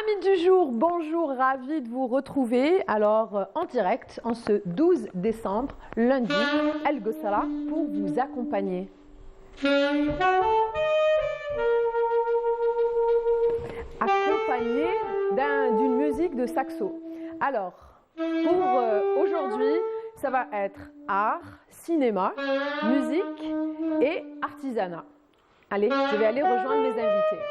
Amis du jour, bonjour, ravi de vous retrouver. Alors, en direct, en ce 12 décembre, lundi, El Gossara, pour vous accompagner. Accompagné d'une musique de saxo. Alors, pour aujourd'hui, ça va être art, cinéma, musique et artisanat. Allez, je vais aller rejoindre mes invités.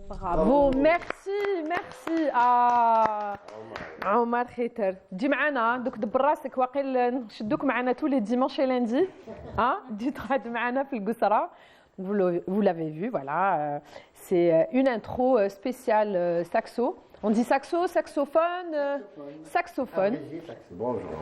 Bravo, merci à Omar Khiter. دي معنا دوك دبر راسك واقيل نشدوك معنا tous les dimanches et lundis. دي تقعد معنا في القسرة. Vous l'avez vu, voilà. C'est une intro spéciale saxo. On dit saxo, saxophone, saxophone. Bonjour.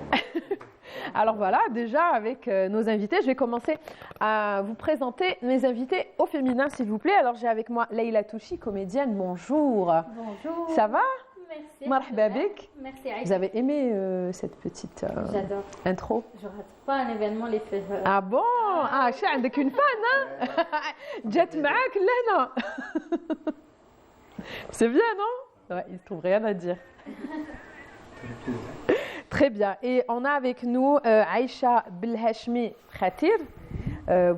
Alors voilà, déjà avec nos invités, je vais commencer à vous présenter mes invités au féminin, s'il vous plaît. Alors j'ai avec moi Leïla Touchi, comédienne. Bonjour. Bonjour. Ça va? Merci. Marhaba bik. Merci Aïcha. Vous avez aimé cette petite J'adore. intro? Je rate pas un événement les fêtes. Ah bon? Ah, je suis avec une fan, hein? Jet معاك لهنا. C'est bien, non? Ouais, il ne trouve rien à dire. Très bien. Et on a avec nous Aïcha Belhachmi Khatir.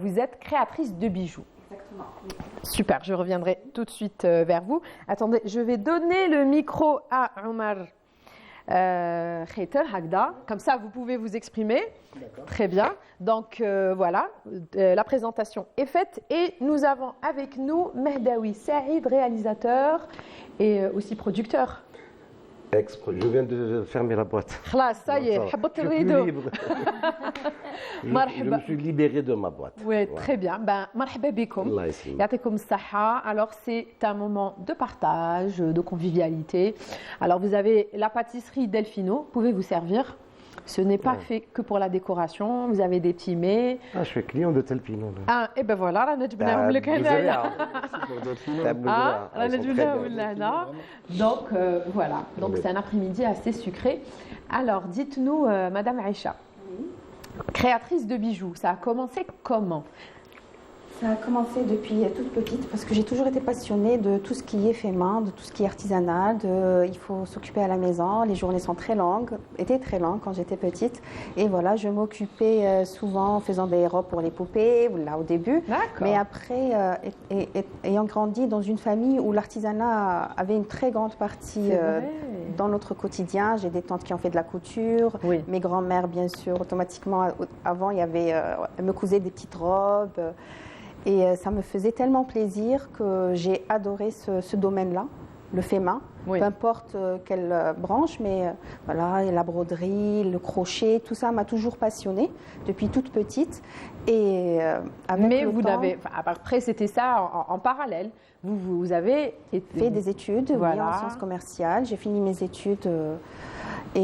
Vous êtes créatrice de bijoux. Exactement. Super, je reviendrai tout de suite vers vous. Attendez, je vais donner le micro à Omar Khiter Hagda. Comme ça, vous pouvez vous exprimer. Très bien. Donc voilà, la présentation est faite. Et nous avons avec nous Mehdaoui Saïd, réalisateur et aussi producteur. Je viens de fermer la boîte. Khlas, ça y est, حبطت الريدو. Je me suis libéré de ma boîte. Oui, très bien. Ben, مرحبا بكم. Allah يسلمك. يعطيكم الصحة. Alors, c'est un moment de partage, de convivialité. Alors, vous avez la pâtisserie Delfino. Vous pouvez vous servir. Ce n'est pas fait que pour la décoration. Vous avez des petits mets. Ah, je suis client de Delfino. Ah, et ben voilà, رانا جبناهم لك هنايا. رانا جبناهم لهنا. Donc, voilà. Donc, c'est un après-midi assez sucré. Alors, dites-nous, Madame Aïcha, créatrice de bijoux, ça a commencé comment? Ça a commencé depuis toute petite parce que j'ai toujours été passionnée de tout ce qui est fait main, de tout ce qui est artisanal. Il faut s'occuper à la maison, les journées sont très longues, étaient très longues quand j'étais petite. Et voilà, je m'occupais souvent en faisant des robes pour les poupées, là au début. Mais après, ayant grandi dans une famille où l'artisanat avait une très grande partie dans notre quotidien, j'ai des tantes qui ont fait de la couture, mes grands-mères bien sûr, automatiquement, avant il y avait, elles me cousaient des petites robes. Et ça me faisait tellement plaisir que j'ai adoré ce domaine-là, le fait main, peu importe quelle branche, mais voilà, la broderie, le crochet, tout ça m'a toujours passionnée depuis toute petite. Et mais vous n'avez, après c'était ça en parallèle. Vous avez fait des études en sciences commerciales. J'ai fini mes études.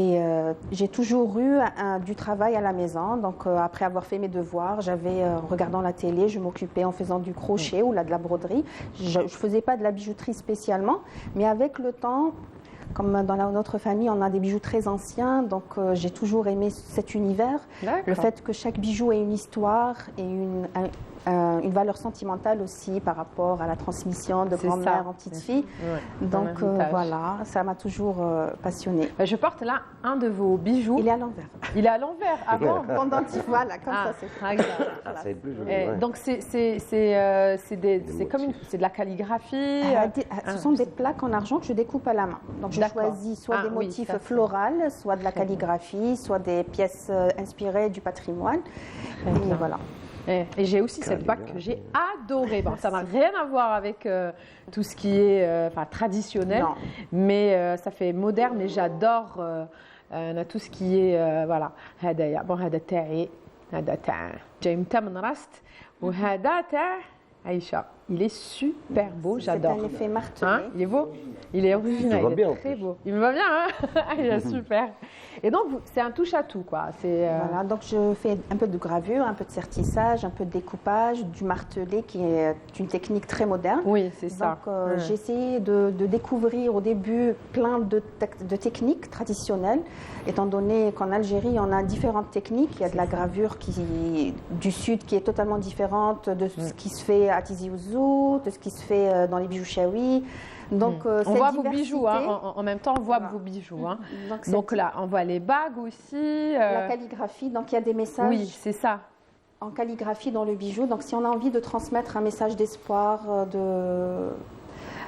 Et j'ai toujours eu du travail à la maison. Donc, après avoir fait mes devoirs, en regardant la télé, je m'occupais en faisant du crochet ou de la broderie. Je ne faisais pas de la bijouterie spécialement, mais avec le temps, enfants, comme dans notre famille, on a des bijoux très anciens, donc j'ai toujours aimé cet univers. D'accord. Le fait que chaque bijou ait une histoire et une valeur sentimentale aussi par rapport à la transmission de C'est grand-mère ça. en petite-fille. Ouais, Donc un héritage. voilà, ça m'a toujours passionnée. Je porte là un de vos bijoux. Il est à l'envers. Il est à l'envers. Ah bon? Pendentif, voilà, comme Ah, ça c'est. regarde. Ah, c'est plus joli. Eh, ouais. donc c'est comme c'est de la calligraphie. Ce sont des plaques en argent que je découpe à la main. Donc je D'accord. choisis soit Ah des oui, motifs ça, c'est- floraux, soit de la Très bien. calligraphie, soit des pièces inspirées du patrimoine. Très Et bien. voilà. Et j'ai aussi cette bague que j'ai adorée. Bon, ça n'a rien à voir avec tout ce qui est traditionnel, Non. mais ça fait moderne et j'adore on a tout ce qui est voilà. هدايا bon هذا تاعي هذا تاع جاي متى من راست وهذا تاع عايشة. Il est super beau, j'adore. C'est un effet martelé. Hein, il est beau, il est original, va il bien, est en très plus. beau. Il me va bien, hein. Il est super. Et donc c'est un touche à tout quoi. C'est Voilà, donc je fais un peu de gravure, un peu de sertissage, un peu de découpage, du martelé qui est une technique très moderne. oui, c'est ça. Donc j'ai essayé de découvrir au début plein de techniques traditionnelles, étant donné qu'en Algérie on a différentes techniques. Il y a de la gravure du sud qui est totalement différente de ce qui se fait à Tizi Ouzou, de ce qui se fait dans les bijoux chaouis. Donc On cette voit vos diversité- bijoux, hein. En même temps on voit Voilà. vos bijoux. Hein. Donc, Donc là, on voit les bagues aussi. la calligraphie, donc il y a des messages Oui, c'est ça. en calligraphie dans le bijou. Donc si on a envie de transmettre un message d'espoir,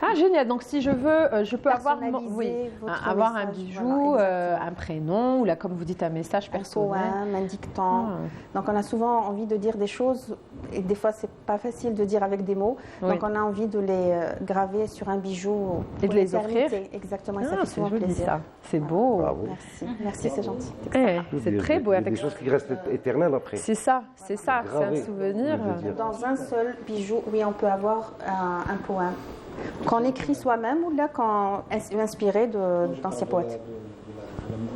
Ah, génial. Donc si je veux, je peux avoir, personnaliser votre avoir un message, bijou, voilà, exactement. un prénom, ou là, comme vous dites, un message un personnel. poème, un dictant. Ah. Donc on a souvent envie de dire des choses et des fois c'est pas facile de dire avec des mots. Oui. Donc on a envie de les graver sur un bijou Et pour de les offrir. l'éternité. Exactement, et ça Ah, fait c'est souvent joli plaisir. ça. C'est beau. Bravo. Merci, merci, c'est gentil. Eh, c'est Des- très beau. des- avec- Des choses qui restent éternelles après. C'est ça, c'est ça. C'est Gravé, un souvenir. je veux dire. Dans un seul bijou, oui, on peut avoir un poème qu'on écrit soi-même ou là quand inspiré d'anciens poètes.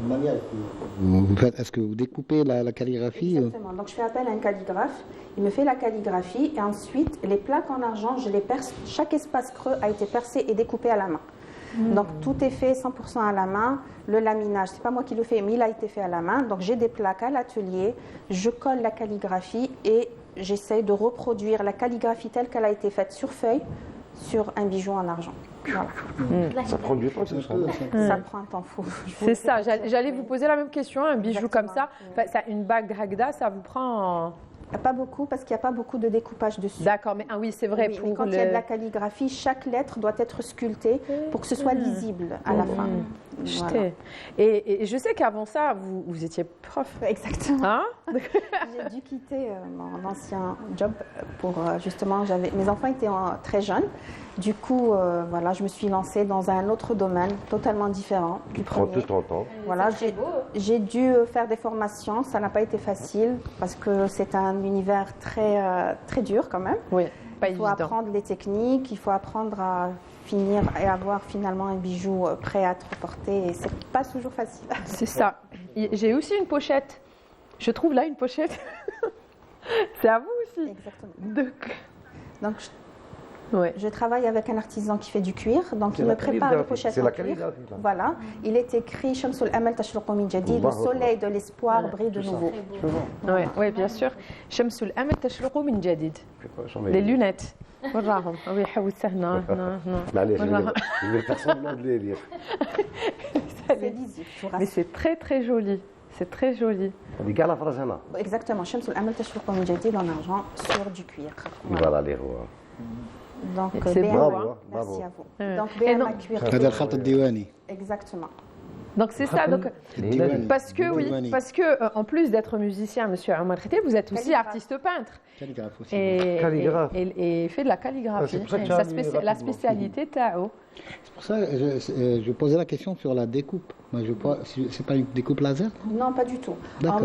La manière est-ce que vous découpez la calligraphie Exactement. Donc je fais appel à un calligraphe, il me fait la calligraphie et ensuite les plaques en argent, je les perce. Chaque espace creux a été percé et découpé à la main. Donc tout est fait 100% à la main. Le laminage, c'est pas moi qui le fais, mais il a été fait à la main. Donc j'ai des plaques à l'atelier, je colle la calligraphie et j'essaye de reproduire la calligraphie telle qu'elle a été faite sur feuille, sur un bijou en argent. Voilà. Ça prend du temps, c'est ça. Ça prend un temps fou. C'est ça. J'allais vous poser la même question. Un bijou Exactement. comme ça, une bague Hagda, ça vous prend. Pas beaucoup parce qu'il n'y a pas beaucoup de découpage dessus. D'accord, mais oui, c'est vrai. Oui, pour mais quand le... il y a de la calligraphie, chaque lettre doit être sculptée pour que ce soit lisible à la fin. Voilà. Jeté. Et je sais qu'avant ça, vous étiez prof. Exactement. Hein? J'ai dû quitter mon ancien job pour justement, mes enfants étaient très jeunes. Du coup, voilà, je me suis lancée dans un autre domaine totalement différent du Prends premier. tout ton temps. Voilà, C'est beau. j'ai dû faire des formations. Ça n'a pas été facile parce que c'est un univers très dur quand même. Oui, pas Il faut évident. apprendre les techniques, il faut apprendre à finir et avoir finalement un bijou prêt à être porté. Et c'est pas toujours facile. C'est ça. J'ai aussi une pochette. Je trouve là une pochette. C'est à vous aussi. Exactement. Donc, Ouais. je travaille avec un artisan qui fait du cuir. Donc, C'est il la me prépare les calligraphie. pochettes C'est en la cuir. calligraphie, là. Voilà. Il est écrit Shamsul Amal Tashruqu min Jadid, le Allahu soleil de l'espoir brille de nouveau. Ouais, ouais, bien sûr. Shamsul Amal tashruqu min jadid. Les lunettes. وراهم وي حوسه هنا هنا هنا. معليش وراهم. je vais faire semblant de les lire. C'est lisible, je vous Mais rassure. c'est très très joli. C'est très joli. هذه كاع لا فرج هنا. Exactement. Shamsul Amal Tashruqu min Jadid en argent sur du cuir. Voilà. Voilà les rois. Donc, C'est BMA, beau, hein. merci Bravo. à vous. Ouais. Donc, Et BMA non. cuir. هذا الخط الديواني Exactement. Donc c'est ça. Donc, الديواني parce que oui, الديواني. parce que en plus d'être musicien, Monsieur Omar Khité, vous êtes aussi Calligraphe. artiste peintre calligraphe aussi. et, Calligraphe. et fait de la calligraphie. Ah, c'est pour ça que Et tu as mis la rapidement. spécialité Tao. C'est pour ça que je posais la question sur la découpe. Moi, c'est pas une découpe laser? Non, pas du tout. D'accord.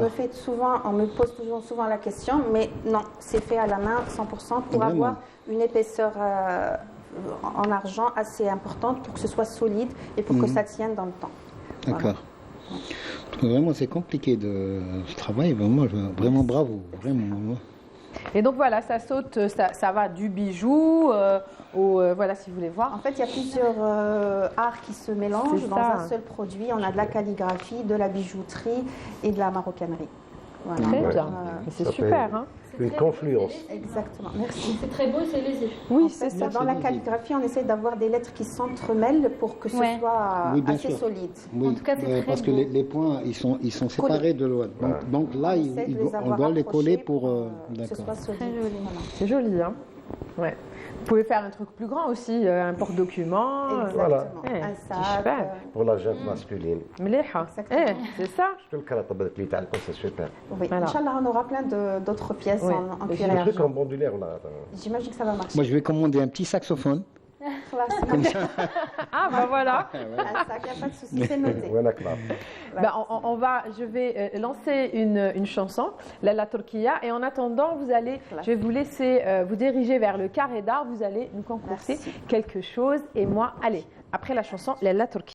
On me pose souvent la question, mais non, c'est fait à la main 100% pour Vraiment. avoir une épaisseur en argent assez importante pour que ce soit solide et pour que ça tienne dans le temps. D'accord. Parce que vraiment, c'est compliqué de ce travail. Vraiment, vraiment bravo. Vraiment. Et donc voilà, ça saute, ça va du bijou au voilà, si vous voulez voir. En fait, il y a plusieurs arts qui se mélangent C'est dans ça. un seul produit. On a de la calligraphie, de la bijouterie et de la maroquinerie. Voilà. Très Ouais. bien. Mais c'est Ça super, fait- hein. Une confluence. Exactement, merci. C'est très beau et c'est lisible. Oui, En c'est fait, ça. dans la calligraphie, on essaie d'avoir des lettres qui s'entremêlent pour que ce Ouais. soit Oui, bien assez sûr. solide. Oui, En tout cas, c'est très parce que beau. les points, ils sont séparés de l'autre. Donc là, On essaie de les on avoir doit les coller accrochés pour... que ce d'accord. soit solide. Très joli. Voilà. C'est joli, hein. Ouais. Vous pouvez faire un truc plus grand aussi, un porte-document. Voilà. Exactement. Ouais, Un c'est sac. super. Pour la gente masculine. مليحة. Exactement. C'est ça. شفتوا الكرات اللي تعلقوا c'est super. Oui, Voilà. Inch'Allah, on aura plein d'autres pièces Oui. en Mais cuir et Le truc en argent. bandoulière là. J'imagine que ça va marcher. Moi, je vais commander un petit saxophone. Classe. Ah bah voilà. Un sac, il n'y a pas de souci, c'est noté. وين كلاب. Bah, je vais lancer une chanson, la Turquia, et en attendant, je vais vous laisser vous diriger vers le carré d'art. Vous allez nous concocter Merci. quelque chose, et moi, allez, après la chanson, la Turquia.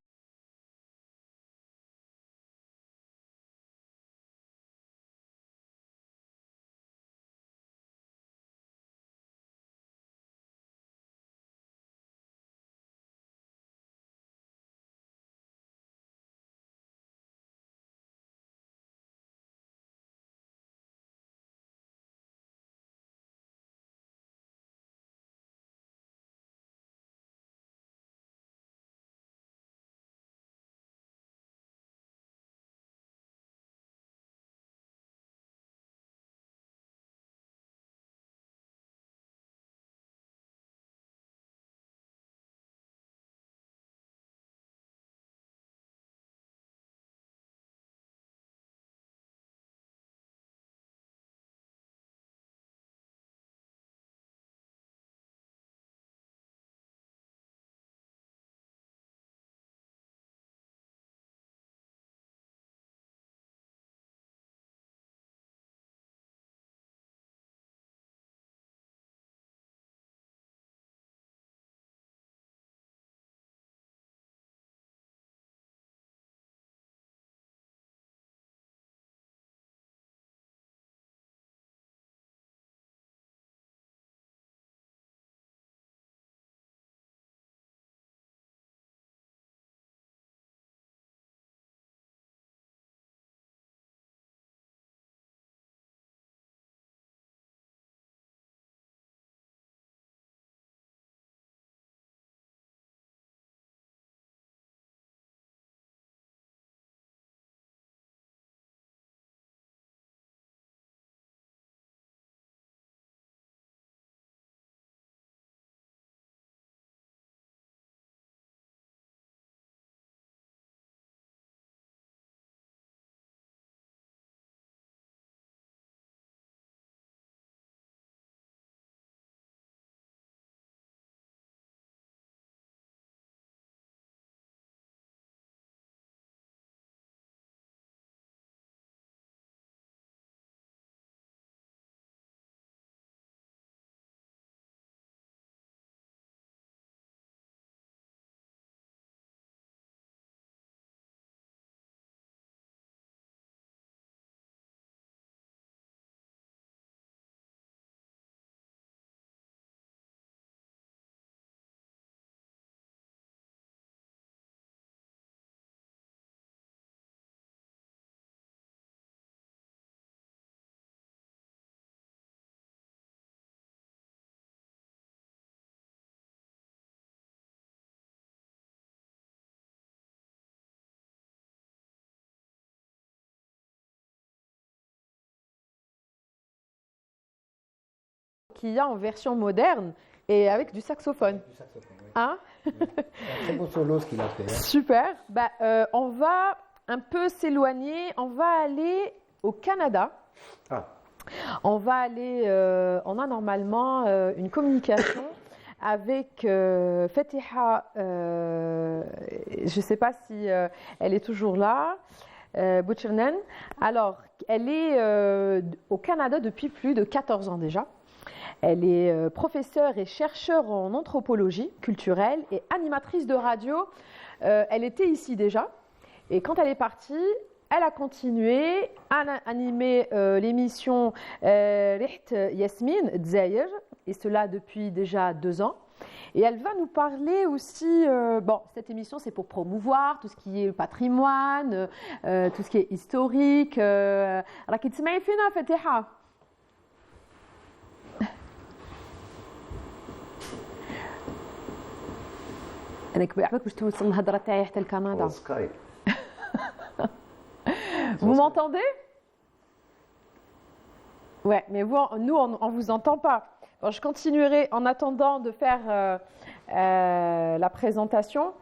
Qu'il y a en version moderne et avec du saxophone. Hein? Très beau solo ce qu'il a fait. Hein. Super. Bah, on va un peu s'éloigner. On va aller au Canada. Ah. On va aller. On a normalement une communication avec Fatiha. Je ne sais pas si elle est toujours là. Bouchernen. Alors, elle est au Canada depuis plus de 14 ans déjà. Elle est professeure et chercheure en anthropologie culturelle et animatrice de radio. Elle était ici déjà. Et quand elle est partie, elle a continué à animer l'émission Riht Yasmine Dzaïr, et cela depuis déjà 2 ans. Et elle va nous parler aussi, bon, cette émission c'est pour promouvoir tout ce qui est patrimoine, tout ce qui est historique. راكي تسمعي فينا فاتحة؟ أنا كبعبك باش توصل الهضرة تاعي حتى لكندا. En Skype. Vous m'entendez? Ouais, mais vous, nous, on vous entend pas. Bon, je continuerai en attendant de faire la présentation.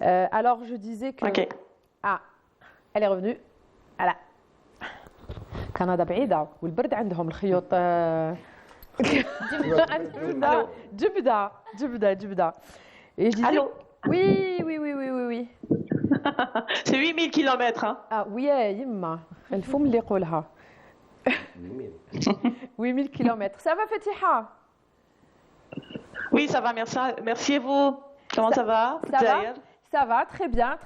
Alors, je disais que... Ok. Ah, elle est revenue. Voilà. كندا بعيدة والبرد عندهم الخيوط جبدة. Et je disais... Allô? Oui. C'est 8000 km. Hein. Ah oui, يما الفم اللي يقولها. 8000 km. Ça va, Fatiha? Oui, ça va, merci et vous. Comment ça va? Ça va, très bien.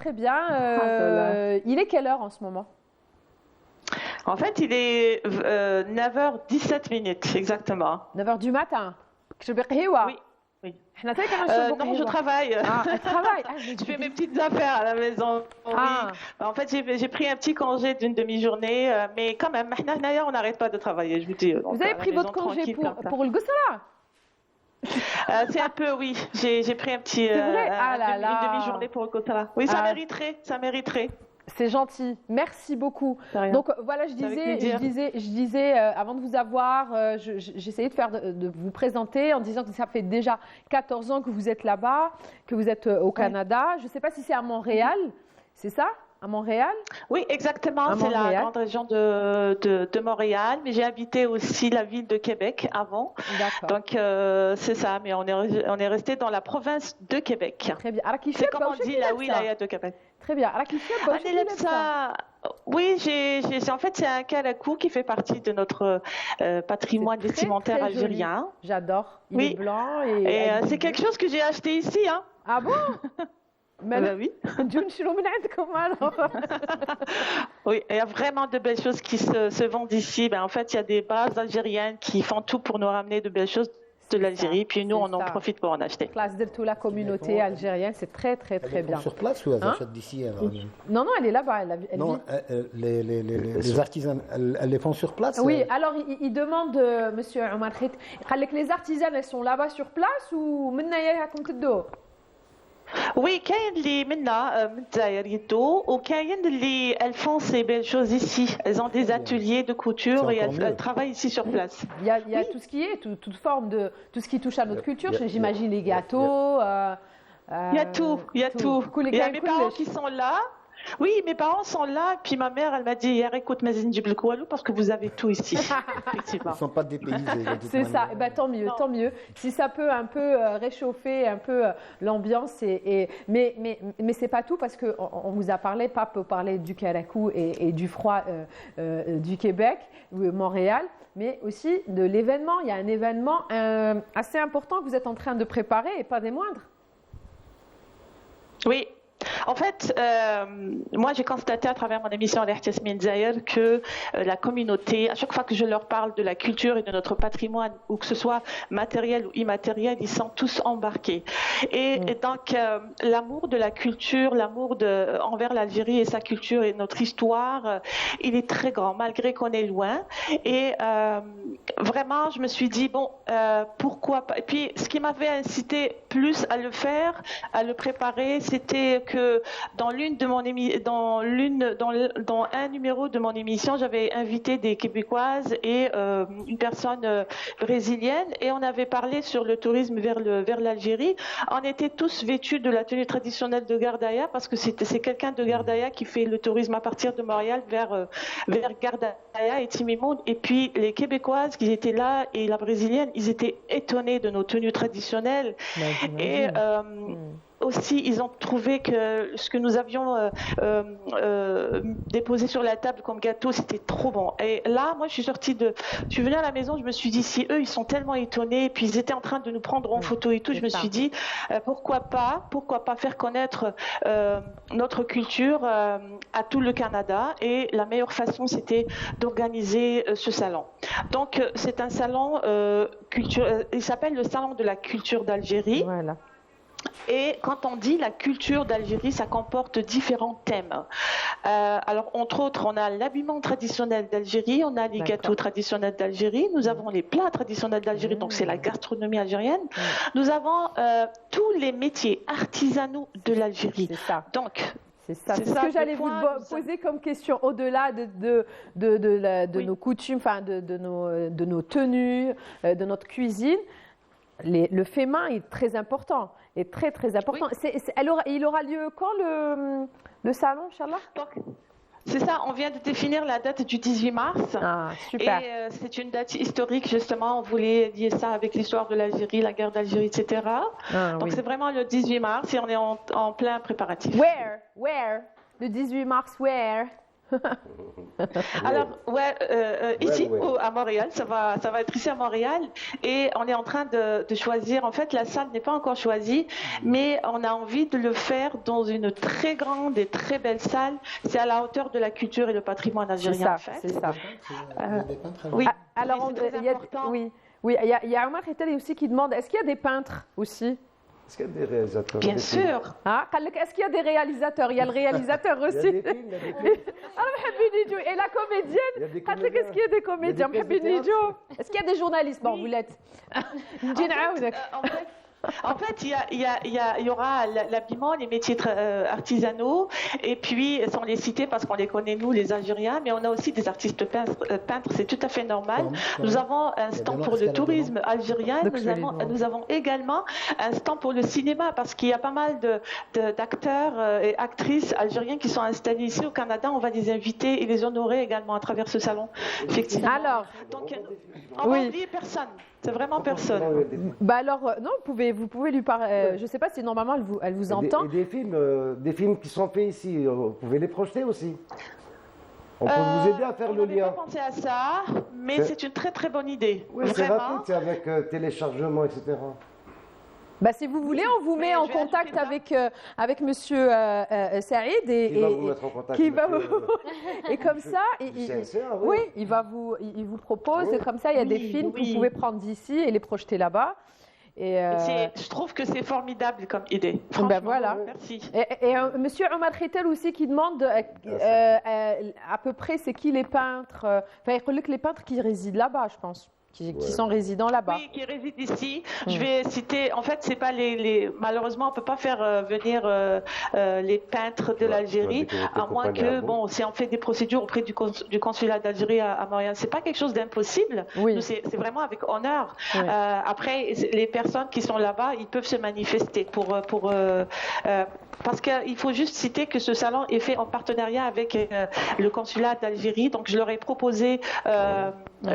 Il est quelle heure en ce moment? En fait, il est 9h17 minutes, exactement. 9h du matin. Oui. Non, je travaille. Ah, elle travaille. Je fais mes petites affaires à la maison. Oui. En fait, j'ai pris un petit congé d'une demi-journée, mais quand même, on n'arrête pas de travailler, je vous dis. Vous avez pris votre congé pour le Gossala? C'est un peu, oui. J'ai pris un petit, une demi-journée pour le Gossala. Oui, ça mériterait. C'est gentil, merci beaucoup. Donc voilà, je disais avant de vous avoir, j'essayais de vous présenter en disant que ça fait déjà 14 ans que vous êtes là-bas, que vous êtes au Canada. Je ne sais pas si c'est à Montréal, c'est ça? À Montréal? Oui, exactement. C'est la grande région de Montréal, mais j'ai habité aussi la ville de Québec avant. D'accord. Donc c'est ça, mais on est resté dans la province de Québec. Très bien. C'est comme on dit la wilaya de Québec. Très bien. Oui, en fait, c'est un kalakou qui fait partie de notre patrimoine vestimentaire algérien. J'adore. Il est blanc et c'est quelque chose que j'ai acheté ici. Hein. Ah bon? Oui. Oui, il y a vraiment de belles choses qui se vendent ici. En fait, il y a des bases algériennes qui font tout pour nous ramener de belles choses de l'Algérie, puis nous, on en profite pour en acheter. La communauté algérienne, c'est très bien. Sur place ou elles achètent d'ici? Non, elle est là-bas. Non, les artisans, elles les font sur place? Oui, alors il demande, monsieur Omar Khit, les artisanes, elles sont là-bas sur place ou Oui, كاين اللي منا من الجزائر يدو وكاين اللي elles font ces belles choses ici. Elles ont des ateliers de couture et elles travaillent ici sur place. Il y a tout ce qui est, toute forme de tout ce qui touche à notre culture. J'imagine les gâteaux. Il y a tout. Il y a mes parents qui sont là. Oui, mes parents sont là, puis ma mère, elle m'a dit hier, écoute, parce que vous avez tout ici. Effectivement. Ils ne sont pas dépaysés. C'est ça, tant mieux. Si ça peut un peu réchauffer un peu l'ambiance, mais c'est pas tout parce qu'on vous a parlé, Pape peut parler du karakou et du froid du Québec, Montréal, mais aussi de l'événement. Il y a un événement assez important que vous êtes en train de préparer et pas des moindres. Oui. En fait, moi j'ai constaté à travers mon émission Riht Yasmine Dzaïr que la communauté, à chaque fois que je leur parle de la culture et de notre patrimoine, ou que ce soit matériel ou immatériel, ils sont tous embarqués. Et donc l'amour de la culture, l'amour envers l'Algérie et sa culture et notre histoire, il est très grand, malgré qu'on est loin. Et vraiment, je me suis dit, bon, pourquoi pas. Et puis, ce qui m'avait incité plus à le faire, à le préparer, c'était que dans un numéro de mon émission, j'avais invité des Québécoises et une personne brésilienne et on avait parlé sur le tourisme vers l'Algérie. On était tous vêtus de la tenue traditionnelle de Gardaïa parce que c'est quelqu'un de Gardaïa qui fait le tourisme à partir de Montréal vers Gardaïa et Timimoun. Et puis les Québécoises qui étaient là et la brésilienne, ils étaient étonnés de nos tenues traditionnelles. Et aussi, ils ont trouvé que ce que nous avions déposé sur la table comme gâteau, c'était trop bon. Et là, moi, je suis venue à la maison, je me suis dit, si eux, ils sont tellement étonnés, et puis ils étaient en train de nous prendre en photo et tout, je me suis dit, pourquoi pas faire connaître notre culture à tout le Canada. Et la meilleure façon, c'était d'organiser ce salon. Donc, c'est un salon il s'appelle le Salon de la culture d'Algérie. Voilà. Et quand on dit la culture d'Algérie, ça comporte différents thèmes. Alors, entre autres, on a l'habillement traditionnel d'Algérie, on a les gâteaux traditionnels d'Algérie, nous avons les plats traditionnels d'Algérie, donc c'est la gastronomie algérienne. Nous avons tous les métiers artisanaux de l'Algérie. C'est ça. Donc, c'est ce que j'allais vous poser comme question, au-delà de nos coutumes, enfin de nos tenues, de notre cuisine. Le fait main est très important, est très très important. Oui. Il aura lieu quand le salon, Inch'Allah? C'est ça, on vient de définir la date du 18 mars. Ah, super. Et c'est une date historique, justement. On voulait lier ça avec l'histoire de l'Algérie, la guerre d'Algérie, etc. Donc c'est vraiment le 18 mars et on est en plein préparatif. Where? Le 18 mars, where? Alors, ici, à Montréal, ça va être ici à Montréal et on est en train de choisir. En fait, la salle n'est pas encore choisie, mais on a envie de le faire dans une très grande et très belle salle. C'est à la hauteur de la culture et le patrimoine algérien, en fait. C'est ça. Oui. Alors, il y a Omar Khetali aussi qui demande, est-ce qu'il y a des peintres aussi? Est-ce qu'il y a des réalisateurs? Bien sûr. Est-ce qu'il y a des réalisateurs? Il y a le réalisateur aussi. Il y a des films, Et la comédienne? Est-ce qu'il y a des comédiens? Est-ce qu'il y a des journalistes? Bon, vous l'êtes. En fait, il y aura l'habillement, les métiers artisanaux, et puis, sans les citer parce qu'on les connaît, nous, les Algériens, mais on a aussi des artistes peintres, c'est tout à fait normal. Nous avons un stand pour le tourisme algérien, nous avons également un stand pour le cinéma, parce qu'il y a pas mal d'acteurs et actrices algériens qui sont installés ici au Canada. On va les inviter et les honorer également à travers ce salon, effectivement. Alors, donc, on va oublier personne. C'est vraiment personne. Bah alors, non, vous pouvez lui parler. Je ne sais pas si normalement elle vous entend. Et des films qui sont faits ici, vous pouvez les projeter aussi. On peut vous aider à faire le lien. On n'avait pas pensé à ça, mais c'est une très très bonne idée. Oui, c'est rapide, c'est avec téléchargement, etc. Bah, si vous voulez, on vous met en contact avec Monsieur Saïd et va vous mettre en contact. Et comme ça, il vous propose. Et comme ça, il y a des films que vous pouvez prendre d'ici et les projeter là-bas. Je trouve que c'est formidable comme idée. Franchement, voilà. Merci. Et Monsieur Omar Khetali aussi qui demande à peu près c'est qui les peintres. Enfin, il que les peintres qui résident là-bas, je pense. Qui sont résidents là-bas. Oui, qui résident ici. Je vais citer, en fait, c'est pas malheureusement, on peut pas faire venir les peintres de l'Algérie, à moins que, si on fait des procédures auprès du consulat d'Algérie à Montréal, c'est pas quelque chose d'impossible. Oui. C'est vraiment avec honneur. Oui. Après, les personnes qui sont là-bas, ils peuvent se manifester parce qu'il faut juste citer que ce salon est fait en partenariat avec le consulat d'Algérie. Donc, je leur ai proposé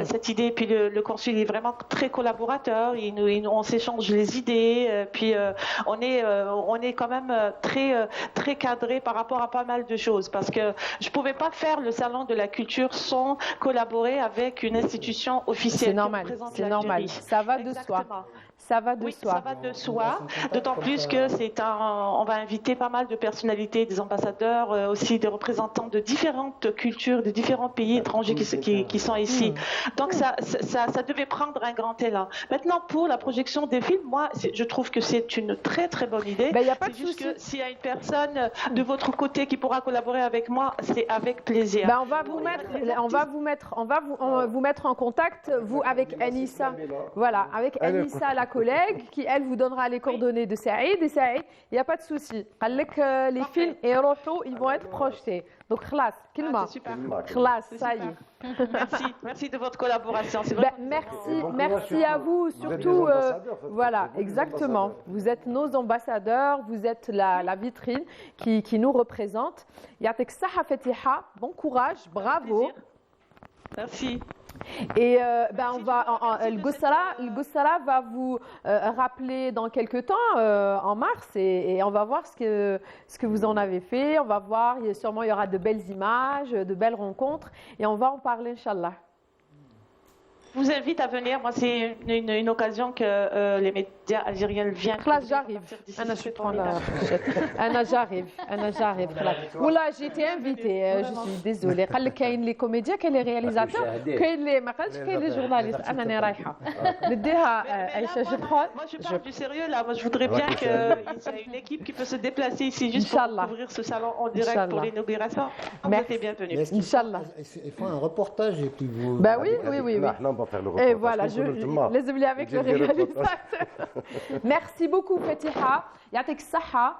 cette idée. Puis le consul est vraiment très collaborateur. On s'échange les idées. Puis on est quand même très cadré par rapport à pas mal de choses. Parce que je pouvais pas faire le salon de la culture sans collaborer avec une institution officielle. C'est normal. Ça va de soi. Ça va de soi. Ça va de soi. D'autant plus que on va inviter pas mal de personnalités, des ambassadeurs, aussi des représentants de différentes cultures, de différents pays étrangers qui sont ici. Donc ça devait prendre un grand élan. Maintenant, pour la projection des films, moi, je trouve que c'est une très très bonne idée. C'est juste que s'il y a une personne de votre côté qui pourra collaborer avec moi, c'est avec plaisir. On va vous mettre en contact, vous avec Anissa. Voilà, avec Anissa, la collègue, qui elle vous donnera les coordonnées de Saïd. Et Saïd, il n'y a pas de souci. Les films et Roto, ils vont être projetés. Donc, khlas, kilma. Khlas, ça y est. Merci de votre collaboration. Merci à vous, surtout. Voilà, exactement. Vous êtes nos ambassadeurs, vous êtes la vitrine qui nous représente. Yatek saha fatiha, bon courage, bravo. Merci. Et ben le Goussara va vous rappeler dans quelques temps, en mars, et on va voir ce que vous en avez fait. On va voir, sûrement il y aura de belles images, de belles rencontres, et on va en parler, Inch'Allah. Je vous invite à venir. Moi, c'est une occasion que les médias algériens viennent. خلاص j'arrive. أنا j'arrive. Voilà, j'ai été invitée. Je suis désolée. قال لك كاين les comédiens, كاين les réalisateurs, كاين les ما قالش كاين les journalistes. أنا رايحة. نديها عايشة je crois. Moi, je parle du sérieux là. Moi, je voudrais bien qu'il y ait une équipe qui peut se déplacer ici juste pour ouvrir ce salon en direct pour l'inauguration. Vous êtes les bienvenus. Inch'Allah. Ils font un reportage et puis vous. Bah oui. On va faire le reportage. Et voilà, je les oublie avec le réalisateur. Merci beaucoup, Fatiha. Yatik Saha.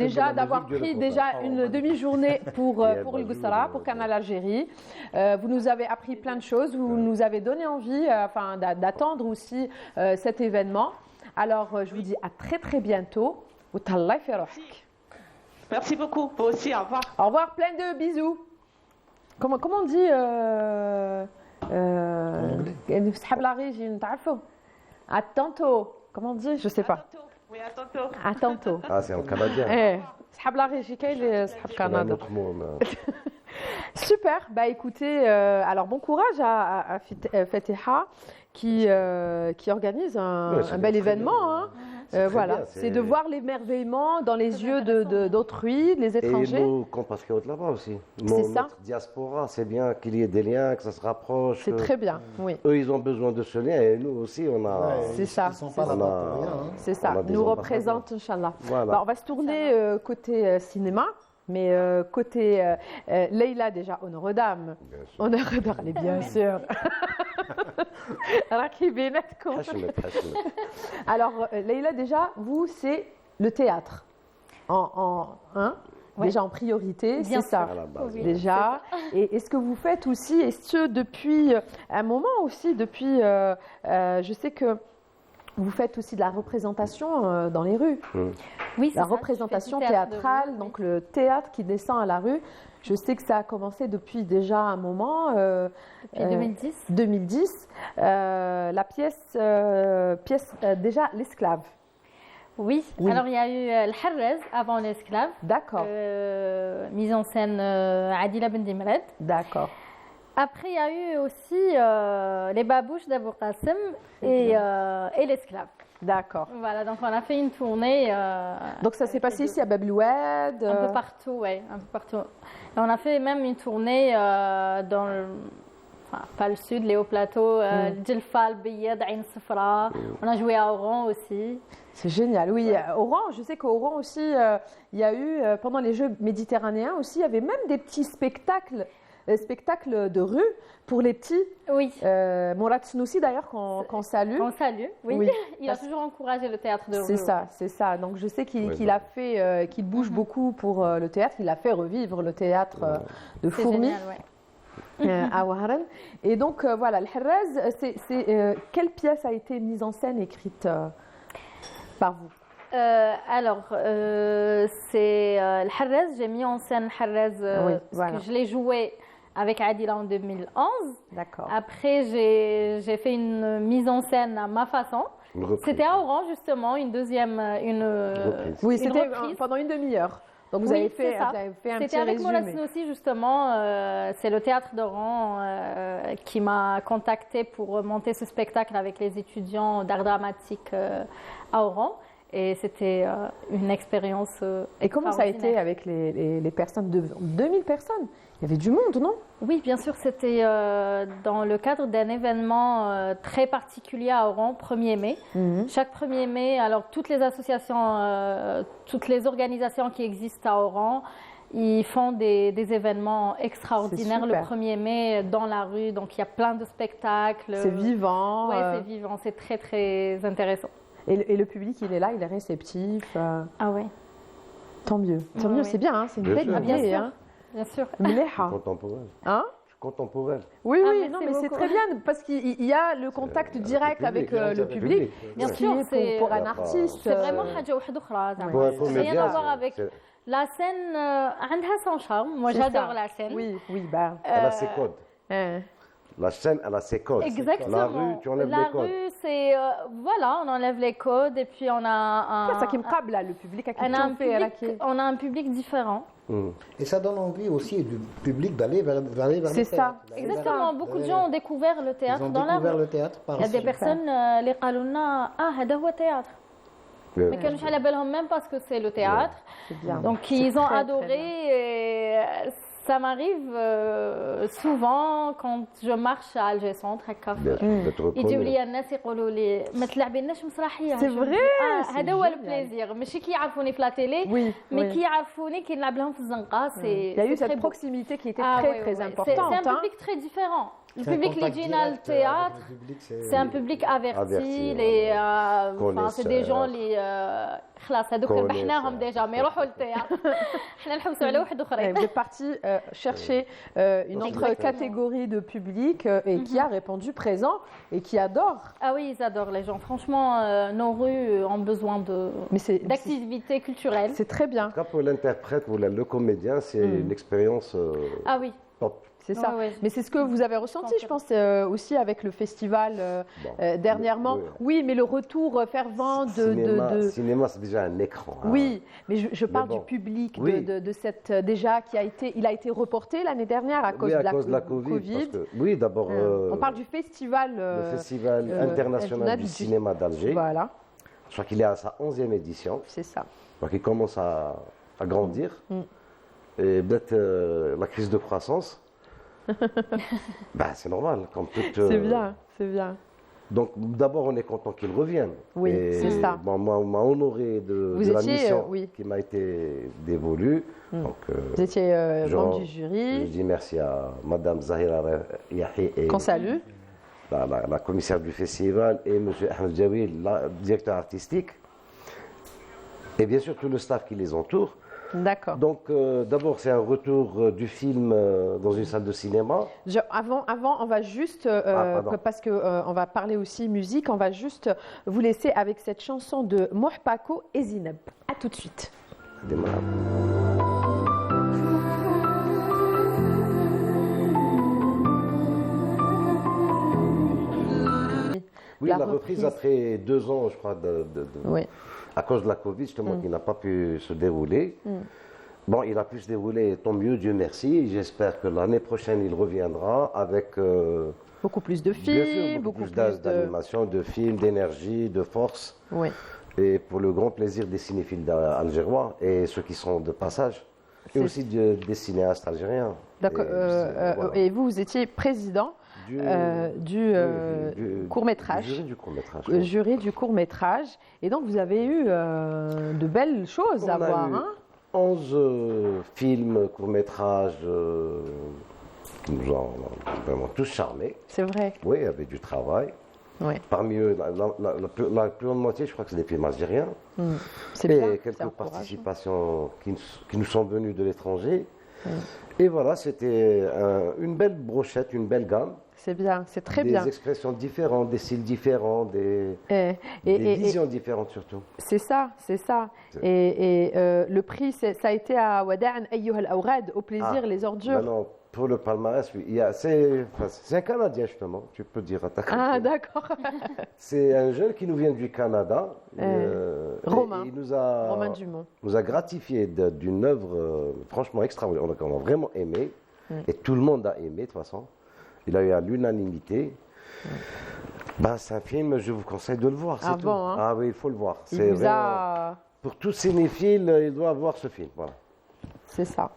Déjà d'avoir pris déjà une demi-journée pour le Goussara, pour Canal Algérie. Vous nous avez appris plein de choses, vous nous avez donné envie d'attendre aussi cet événement. Alors je vous dis à très très bientôt. Merci beaucoup, vous aussi, au revoir. Au revoir, plein de bisous. Comment on dit à tantôt. Comment on dit? Je sais pas. Oui, à tantôt. À tantôt. Ah, c'est en canadien. صحاب لا régie كاين صحاب Canada. Super. Bah écoutez, alors bon courage à Fatiha qui organise un bel événement. Hein. Voilà, c'est de voir l'émerveillement dans les yeux d'autrui, les étrangers. Et nos compatriotes là-bas aussi. Notre diaspora, c'est bien qu'il y ait des liens, que ça se rapproche. C'est très bien, oui. Eux, ils ont besoin de ce lien et nous aussi, on a. C'est ça. Ils sont pas là pour rien. C'est ça. Nous représente, Inch'Allah. Voilà. Bah, on va se tourner côté cinéma. Mais côté Leïla, déjà, honneur aux dames. Honneur aux dames, bien sûr. Alors, Leïla, déjà, vous, c'est le théâtre. Déjà en priorité, c'est ça. Oui, déjà. Et ce que vous faites aussi, et ce depuis un moment aussi, depuis, je sais que vous faites aussi de la représentation dans les rues. Oui, la représentation théâtrale, donc le théâtre qui descend à la rue. Je sais que ça a commencé depuis déjà un moment. Depuis 2010. 2010. La pièce déjà l'esclave. Oui. Alors il y a eu le Harrez avant l'esclave. D'accord. Mise en scène Adila Ben Dimred. D'accord. Après, il y a eu aussi les babouches d'Abou Qasim et l'esclave. D'accord. Voilà, donc on a fait une tournée. Donc ça s'est passé ici à Bab Loued. Un peu partout, oui, un peu partout. Et on a fait même une tournée dans le... Enfin, pas le sud, les hauts plateaux, Djelfal, Biyad, Ain Safra. On a joué à Oran aussi. C'est génial, oui. Oran, je sais qu'au Oran aussi, il y a eu, pendant les Jeux méditerranéens aussi, il y avait même des petits spectacles de rue pour les petits. Oui. Mourad Snoussi d'ailleurs qu'on salue. Qu'on salue, oui. Il a toujours encouragé le théâtre de rue. C'est ça. Donc je sais qu'il a fait, qu'il bouge beaucoup pour le théâtre. Il a fait revivre le théâtre de Fourmi. À Wahran. Et donc voilà, le Harrez, quelle pièce a été mise en scène, écrite par vous? C'est le Harrez, j'ai mis en scène Harrez parce que je l'ai joué avec Adila en 2011. D'accord. Après, j'ai fait une mise en scène à ma façon. C'était à Oran, justement, une reprise. Oui, c'était pendant une demi-heure. Donc vous avez fait un petit résumé. C'était avec Mourad Snoussi, justement. C'est le théâtre d'Oran qui m'a contacté pour monter ce spectacle avec les étudiants d'art dramatique à Oran. Et c'était une expérience. Et comment ça a été avec les personnes, 2000 personnes? Il y avait du monde, non? Oui, bien sûr, c'était dans le cadre d'un événement très particulier à Oran, 1er mai. Chaque 1er mai, alors toutes les associations, toutes les organisations qui existent à Oran, ils font des événements extraordinaires le 1er mai dans la rue. Donc il y a plein de spectacles. C'est vivant. Oui, c'est vivant, c'est très très intéressant. Et le public, il est là, il est réceptif. Ah ouais. Tant mieux. Tant mieux, c'est bien, hein, c'est une belle idée. Bien sûr. Contemporaine. Hein? Contemporaine. Oui, non, mais c'est très bien parce qu'il y a le contact direct avec le public. Bien sûr, c'est pour un artiste. C'est vraiment حاجة واحدة أخرى. Rien à voir avec la scène. عندها son charme. Moi, j'adore la scène. Oui, elle a ses codes. La chaîne, elle a ses codes. Exactement. La rue, tu enlèves La les codes. rue, c'est voilà, on enlève les codes et puis on a Ça qui me câble là, le public on a un public différent. Et ça donne envie aussi du public d'aller vers le théâtre. Exactement. Beaucoup de gens ont découvert le théâtre Ils ont dans la découvert rue. le théâtre par Il y a des personnes qui قالوا لنا هذا هو théâtre. Mais كانوش على بالهم même parce que c'est le théâtre. bien. Donc ils ont très, adoré et ça m'arrive souvent quand je marche à Alger Centre هكا يجيو لي الناس يقولوا لي ما تلعبيناش مسرحيه. C'est vrai. هذا هو البليزير ماشي كي يعرفوني في لا تيلي مي كي يعرفوني كي نلعب لهم في الزنقه سي Il y a eu cette proximité qui était très importante. C'est un public très différent. Le public qui vient au théâtre, c'est un public averti. C'est des gens qui خلاص هذوك ربحناهم déjà mais يروحوا للتhéâtre. حنا نحوسوا على واحد اخرين. Vous êtes parti chercher une autre catégorie de public et qui a répondu présent et qui adore. Ah oui, ils adorent les gens. Franchement, nos rues ont besoin d'activités culturelles. C'est très bien. Pour l'interprète ou le comédien, c'est une expérience ah oui. top. C'est ça. Ouais. Mais c'est ce que vous avez ressenti, je pense, aussi avec le festival dernièrement. Oui, mais le retour fervent Le cinéma, c'est déjà un écran. Oui, mais je parle du public, de cette déjà il a été reporté l'année dernière à cause de la Covid. Oui, d'abord. On parle du festival. Le festival international du cinéma d'Alger. Voilà. Je crois qu'il est à sa 11e édition. C'est ça. Donc il commence à grandir. Et peut-être la crise de croissance. C'est normal, comme toute. C'est bien, c'est bien. Donc d'abord, on est content qu'il revienne. Oui, c'est ça. Bon, moi, on m'a honoré de la mission qui m'a été dévolue. Donc, vous étiez membre du jury. Je dis merci à Madame Zahira Yahi et qu'on salue. La commissaire du festival et M. Ahmed Jawil, directeur artistique. Et bien sûr tout le staff qui les entoure. D'accord. Donc, d'abord, c'est un retour du film dans une salle de cinéma. Avant, on va juste, parce qu'on va parler aussi musique, on va juste vous laisser avec cette chanson de Mohpako et Zineb. À tout de suite. Oui, la reprise après 2 ans, je crois, à cause de la Covid, justement, qui n'a pas pu se dérouler. Bon, il a pu se dérouler, tant mieux, Dieu merci. J'espère que l'année prochaine, il reviendra avec beaucoup plus de films, beaucoup plus d'animation, de films, d'énergie, de force. Oui. Et pour le grand plaisir des cinéphiles algérois et ceux qui sont de passage. Et aussi des cinéastes algériens. D'accord. Et vous étiez président du court-métrage. Jury du court-métrage. Jury du court-métrage. Et donc, vous avez eu de belles choses à voir. 11 films, courts-métrages qui nous ont vraiment tous charmés. C'est vrai. Oui, il y avait du travail. Oui. Parmi eux, la plus grande moitié, je crois que c'est des films algériens. C'est et bien, quelques participations qui nous sont venues de l'étranger. Et voilà, c'était une belle brochette, une belle gamme. C'est bien, c'est très bien. Des expressions différentes, des styles différents, des visions différentes surtout. C'est ça, c'est ça. Et le prix, ça a été à Wada'an Ayyuha al-Awrad, au plaisir, les ordures. Non, pour le palmarès, oui. C'est un Canadien justement, tu peux dire à ta Ah, d'accord. C'est un jeune qui nous vient du Canada. Romain. Il Romain Dumont. nous a gratifié d'une œuvre franchement extraordinaire. On a vraiment aimé. Et tout le monde a aimé de toute façon. Il a eu à l'unanimité. C'est un film, je vous conseille de le voir. Ah bon, hein? Ah oui, il faut le voir. Pour tous cinéphiles, il doit voir ce film. Voilà. C'est ça.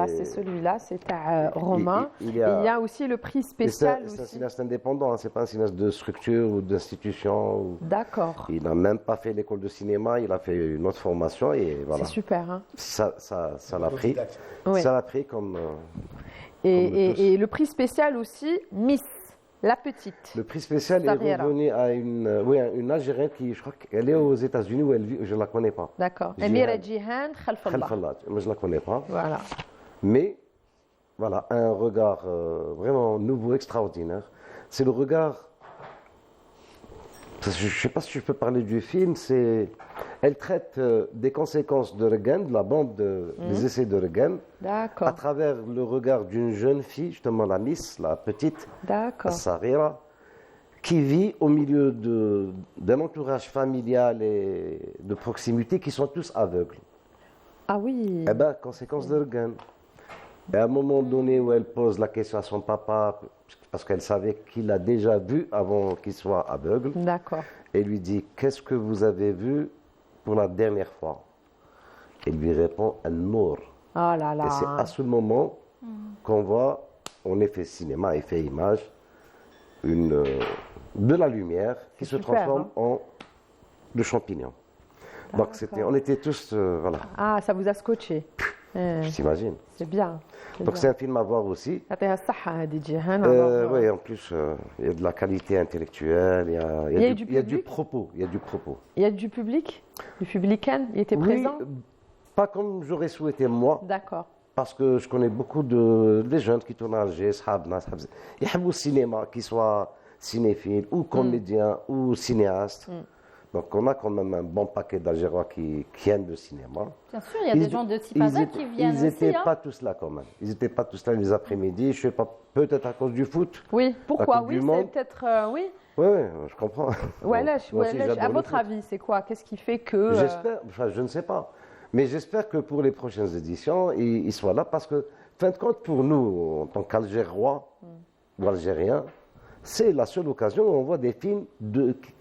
Là, c'est celui-là, c'est à Romain. Il y a aussi le prix spécial. C'est un cinéaste indépendant, hein, c'est pas un cinéaste de structure ou d'institution. D'accord. Il n'a même pas fait l'école de cinéma, il a fait une autre formation et voilà. C'est super. Hein? Ça l'a pris. Oui. Ça l'a pris comme. Et le prix spécial aussi, Miss. La petite. Le prix spécial est revenu à une Algérienne qui, je crois qu'elle est aux États-Unis où elle vit, je ne la connais pas. D'accord. Amira Djihan Khalfallah. Mais je ne la connais pas. Voilà. Mais, voilà, un regard vraiment nouveau, extraordinaire. C'est le regard. Je ne sais pas si je peux parler du film, Elle traite des conséquences de Regan, de la bombe, des essais de Regan, à travers le regard d'une jeune fille, justement la Miss, la petite, Sarira, qui vit au milieu d'un entourage familial et de proximité qui sont tous aveugles. Ah oui. Eh bien, conséquence de Regan. Et à un moment donné où elle pose la question à son papa, parce qu'elle savait qu'il l'a déjà vu avant qu'il soit aveugle, et lui dit « Qu'est-ce que vous avez vu pour la dernière fois ?» Il lui répond « An-Nour ». Oh là là. Et c'est à ce moment qu'on voit, en effet cinéma, effet image, de la lumière qui se transforme en de champignons. Donc on était tous, voilà. Ah, ça vous a scotché. Je t'imagine. C'est bien. Donc c'est un film à voir aussi. Oui, en plus, il y a de la qualité intellectuelle, il y a du propos. Il y a du propos. Il y a du public? Du publicain? Il était présent? Pas comme j'aurais souhaité moi. D'accord. Parce que je connais beaucoup de jeunes qui tournent à Alger, ils aiment le cinéma, qu'ils soient cinéphiles ou comédiens ou cinéastes. Donc on a quand même un bon paquet d'Algérois qui aiment le cinéma. Bien sûr, il y a des gens de Tipaza qui viennent aussi. Ils n'étaient pas tous là quand même. Ils n'étaient pas tous là les après-midi. Je ne sais pas, peut-être à cause du foot. Oui, pourquoi? Oui, c'est peut-être... oui. Oui, je comprends. À votre avis, c'est quoi? Qu'est-ce qui fait que... J'espère, je ne sais pas. Mais j'espère que pour les prochaines éditions, ils soient là parce que, fin de compte, pour nous, en tant qu'Algérois ou Algériens, c'est la seule occasion où on voit des films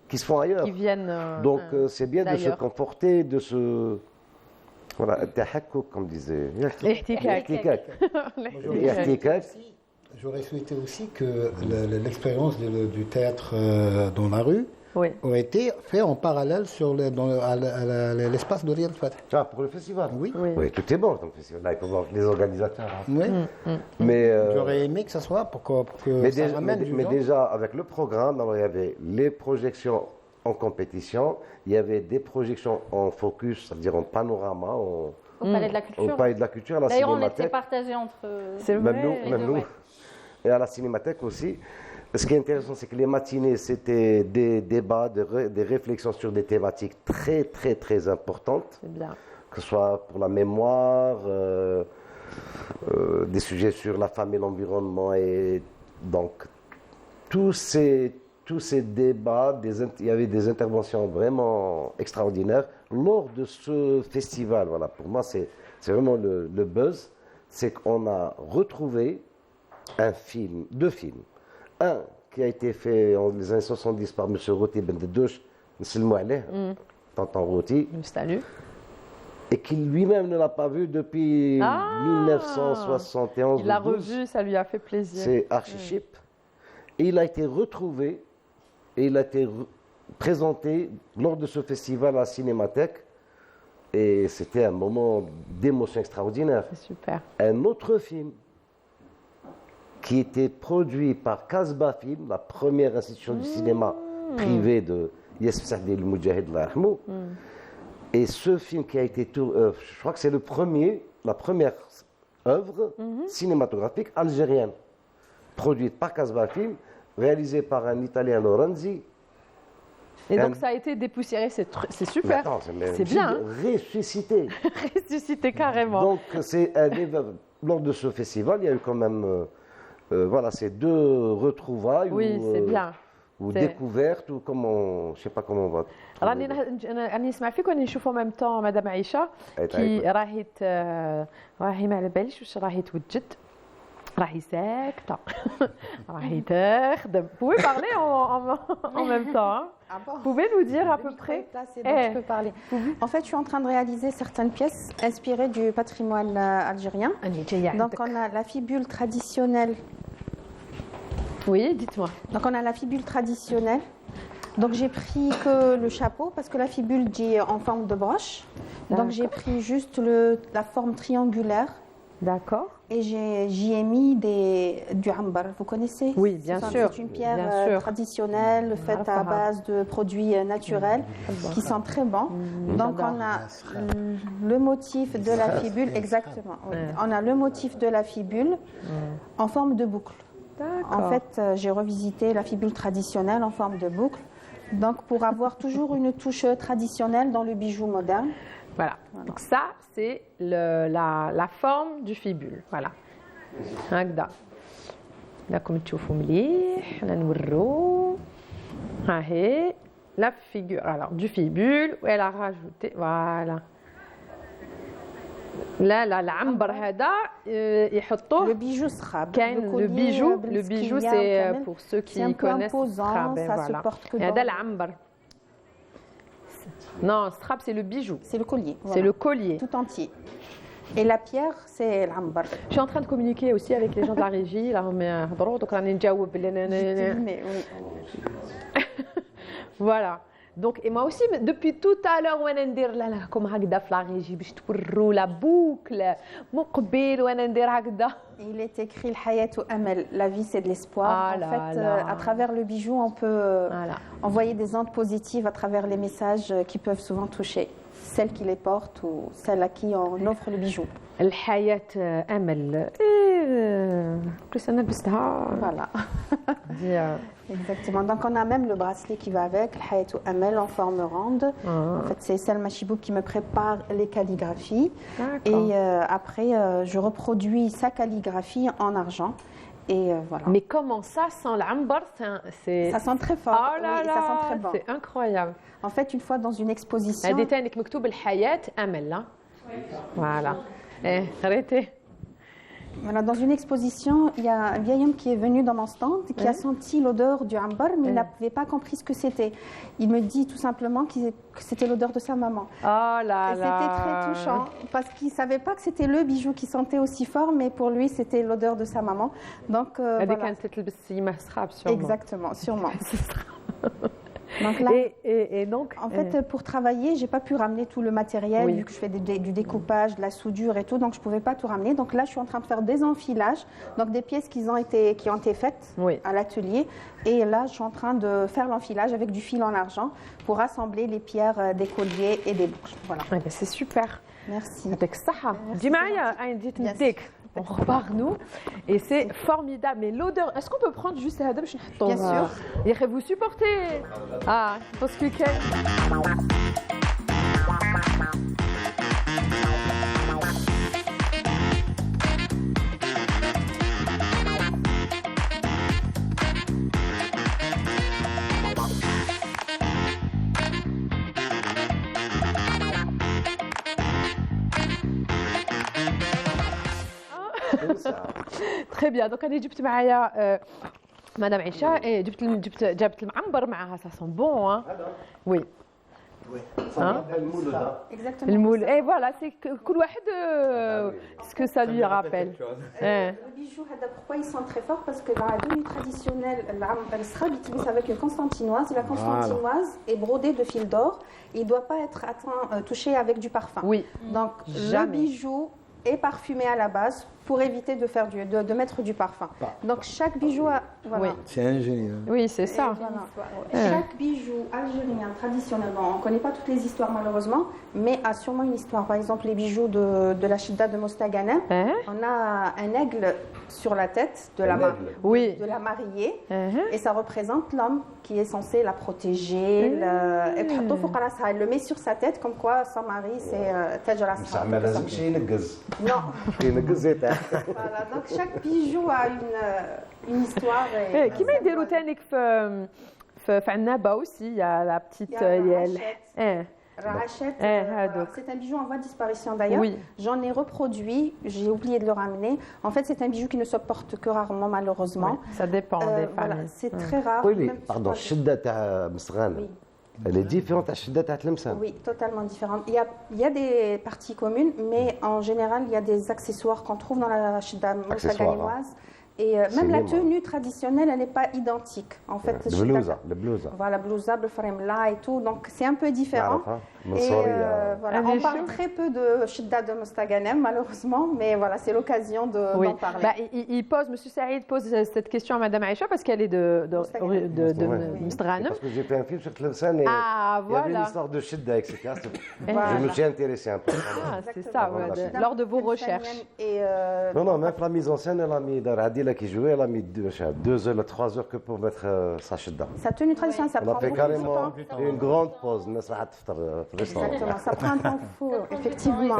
qui se font ailleurs. Qui viennent donc c'est bien de se comporter, de se... Voilà, comme disait... J'aurais souhaité aussi que l'expérience du théâtre dans la rue aurait été faite en parallèle à l'espace de Riyad Fatah. Ah, pour le festival? Oui, tout est bon dans le festival. Là, il faut voir les organisateurs. Oui. Mais j'aurais aimé que ça soit pour que ça ramène du gens. Mais déjà, avec le programme, alors, il y avait les projections en compétition, il y avait des projections en focus, c'est-à-dire en panorama, au Palais de la Culture. Au Palais de la Culture, à la Cinémathèque. D'ailleurs, on était partagés entre... C'est vrai. Même nous. Et à la Cinémathèque aussi. Ce qui est intéressant, c'est que les matinées, c'était des débats, des réflexions sur des thématiques très, très, très importantes. C'est bien. Que ce soit pour la mémoire, des sujets sur la femme et l'environnement. Et donc, tous ces débats, il y avait des interventions vraiment extraordinaires lors de ce festival. Voilà, pour moi, c'est vraiment le buzz. C'est qu'on a retrouvé deux films. Un qui a été fait en les années 70 par M. Roti Ben Dedouche, Tonton Roti, et qui lui-même ne l'a pas vu depuis 1971. Il l'a revu, ça lui a fait plaisir. C'est Archichip. Et il a été retrouvé et il a été présenté lors de ce festival à la Cinémathèque. Et c'était un moment d'émotion extraordinaire. C'est super. Un autre film qui était produit par Casbah Film, la première institution du cinéma privé de Yassif Sahdé El Moudjahid Lahmou. Et ce film qui a été je crois que c'est la première œuvre cinématographique algérienne, produite par Casbah Film, réalisée par un Italien, Lorenzi. Et donc ça a été dépoussiéré, c'est super. C'est bien. Ressuscité. Ressuscité carrément. Donc lors de ce festival, il y a eu quand même ces deux retrouvailles ou découvertes ou comment, je sais pas comment on va. راني نسمع فيك وراني نشوف en même temps مدام عائشة كي راهي ما على باليش واش راهي توجد راهي ساكتة راهي تخدم. Vous pouvez parler en même temps. Vous pouvez nous dire à peu près. Je peux parler. En fait, je suis en train de réaliser certaines pièces inspirées du patrimoine algérien. Donc on a la fibule traditionnelle. Oui, dites-moi. Donc on a la fibule traditionnelle. Donc j'ai pris que le chapeau parce que la fibule est en forme de broche. Donc j'ai pris juste la forme triangulaire. D'accord. Et j'y ai mis du ambar, vous connaissez? Oui, bien sûr. C'est une pierre traditionnelle faite à base de produits naturels qui sont très bons. Donc on a le motif de la fibule, exactement. On a le motif de la fibule en forme de boucle. En fait, j'ai revisité la fibule traditionnelle en forme de boucle. Donc, pour avoir toujours une touche traditionnelle dans le bijou moderne. Voilà. Donc ça, c'est la forme du fibule. Voilà. هكذا. Là, comme تشوفوا مليح نورو. ها هي la figure alors du fibule où elle a rajouté voilà. لا العنبر هذا يحطوه le bijou srab. Le bijou c'est pour ceux qui connaissent srab. Ça se porte que dans. هذا العنبر. Non, strap c'est le bijou. C'est le collier. C'est le collier. Tout entier. Et la pierre, c'est l'ambar. Je suis en train de communiquer aussi avec les gens de la régie. Là, donc on est déjà voilà. Donc, et moi aussi, depuis tout à l'heure, on a dit là, comme Hagda la régie, je te la boucle, Moukbil, on a dit Hagda. Il est écrit le Hayat ou Amal, la vie c'est de l'espoir. Ah, en fait, à travers le bijou, on peut envoyer des ondes positives à travers les messages qui peuvent souvent toucher celles qui les portent ou celles à qui on offre le bijou. الحياة أمل كل أنا لبستها voilà. Exactement. Donc on a même le bracelet qui va avec, le Hayat ou Amal en forme ronde. En fait, c'est Selma Chiboub qui me prépare les calligraphies. Et après, je reproduis sa calligraphie en argent. Et voilà. Mais comment ça sent l'ambar? Ça sent très fort. Oh là là, ça sent très bon. C'est incroyable. En fait, une fois dans une exposition. هذه تاني مكتوب الحياة أمل. Voilà. Arrêtez. Voilà, dans une exposition, il y a un vieil homme qui est venu dans mon stand, qui a senti l'odeur du ambar, mais il n'avait pas compris ce que c'était. Il me dit tout simplement que c'était l'odeur de sa maman. Oh là là. C'était très touchant, parce qu'il ne savait pas que c'était le bijou qui sentait aussi fort, mais pour lui, c'était l'odeur de sa maman. Donc, voilà. Exactement, sûrement. Donc là, et donc, en fait, pour travailler, j'ai pas pu ramener tout le matériel vu que je fais du découpage, de la soudure et tout, donc je pouvais pas tout ramener. Donc là, je suis en train de faire des enfilages, donc des pièces qui ont été faites à l'atelier. Et là, je suis en train de faire l'enfilage avec du fil en argent pour assembler les pierres des colliers et des boucles. Voilà. C'est super. Merci. Avec ça, on repart nous et c'est formidable. Mais l'odeur, est-ce qu'on peut prendre juste la dame? Bien sûr. Et vous supportez? Ah, parce que Très bien. Donc انا جبت معايا مدام عيشة جبت المعنبر معها. Ça sent bon hein. Oui. Exactement. المول. Et voilà, c'est que كل واحد ce que ça lui rappelle. Le bijou, pourquoi il sent très fort? Parce que dans la tenue traditionnelle, le srab utilise avec une constantinoise. La constantinoise est brodée de fil d'or. Il ne doit pas être touché avec du parfum. Oui. Donc le bijou est parfumé à la base pour éviter de mettre du parfum. Donc chaque bijou a... Voilà. Oui. C'est ingénieux. Oui, c'est ça. Voilà. Chaque bijou algérien traditionnellement, on ne connaît pas toutes les histoires malheureusement, mais a sûrement une histoire. Par exemple, les bijoux de la Chidda de Mostaganem, on a un aigle sur la tête de la mariée, et ça représente l'homme qui est censé la protéger. Elle le met sur sa tête comme quoi son mari c'est Taj Rasha. Non. Voilà, donc chaque bijou a une histoire. Qui m'a dit Routanik في عنابة aussi, il y a la petite Rachette, c'est un bijou en voie de disparition d'ailleurs. Oui. J'en ai reproduit, j'ai oublié de le ramener. En fait, c'est un bijou qui ne se porte que rarement, malheureusement. Oui, ça dépend des familles. Voilà, c'est très rare. Oui, mais pardon, Chidda ta Msrana. Oui. Elle est différente à Chidda ta Tlemcen. Oui, totalement différente. Il y a des parties communes, mais en général, il y a des accessoires qu'on trouve dans la Chidda moussaganimoise. Et même la tenue traditionnelle, elle n'est pas identique. En fait, le blousa. Voilà, blousa, le frame là et tout. Donc, c'est un peu différent. Et voilà, on parle très peu de Shidda de Mostaganem, malheureusement, mais voilà, c'est l'occasion d'en parler. Bah, Monsieur Saïd pose cette question à Madame Aïcha parce qu'elle est de Mostaganem. Parce que j'ai fait un film sur Tlemcen et il y avait l'histoire de Shidda, etc. Je me suis intéressé un peu. C'est ça, lors de vos recherches. Non, même la mise en scène, elle a mis Adila qui jouait, elle a mis 2 heures, 3 heures que pour mettre sa Shidda. Ça a tenu tradition, ça prend beaucoup de temps. On a fait carrément une grande pause. Exactement, ça prend un temps fou, effectivement.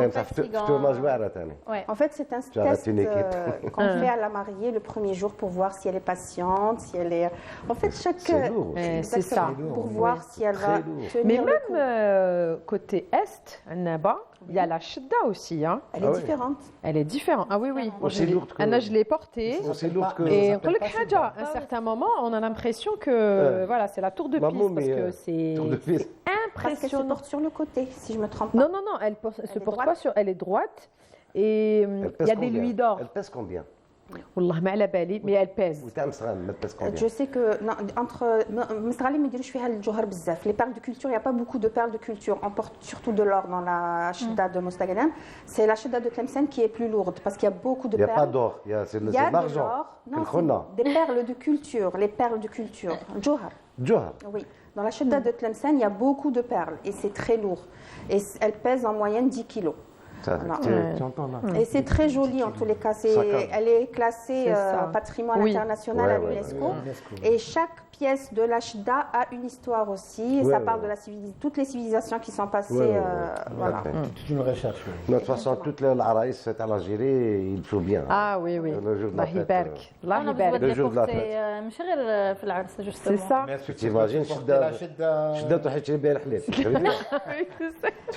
En fait, c'est un test qu'on fait à la mariée le premier jour pour voir si elle est patiente, si elle est... En fait, c'est ça. Pour voir si elle va tenir. Mais même côté Est, Naba, il y a la Shidda aussi. Hein. Elle est différente. Elle est différente. Ah oui. Aussi lourde que... Anna, je l'ai portée. Aussi lourde que... Et à un certain moment, on a l'impression que voilà, c'est la tour de piste parce que c'est impressionnant. Parce qu'elle se porte sur le côté, si je me trompe pas. Non, elle se porte pas sur... Elle est droite. Et il y a des louis d'or. Elle pèse combien? والله ما على بالي mais elle pèse. Je sais que entre Msralim يديروش فيها الجوهر بزاف. Les perles de culture, il n'y a pas beaucoup de perles de culture. On porte surtout de l'or dans la Shidda de Mostaganem. C'est la Shidda de Tlemcen qui est plus lourde parce qu'il y a beaucoup de perles. Il n'y a pas d'or, c'est de l'argent. Non, des perles de culture, les perles de culture. Johar. Oui. Dans la Shidda de Tlemcen, il y a beaucoup de perles et c'est très lourd. Et elle pèse en moyenne 10 kilos. Tu entends là. Et c'est très joli en tous les cas. Elle est classée patrimoine international à l'UNESCO. Et chaque pièce de la Shidda a une histoire aussi. Et ça parle de toutes les civilisations qui sont passées. Voilà. C'est une recherche. De toute façon, toutes les araïs faites à l'Algérie, il faut bien. Ah oui. Le jour de la fête. Le jour de la fête. C'est ça. T'imagines, Shidda, tu as bien le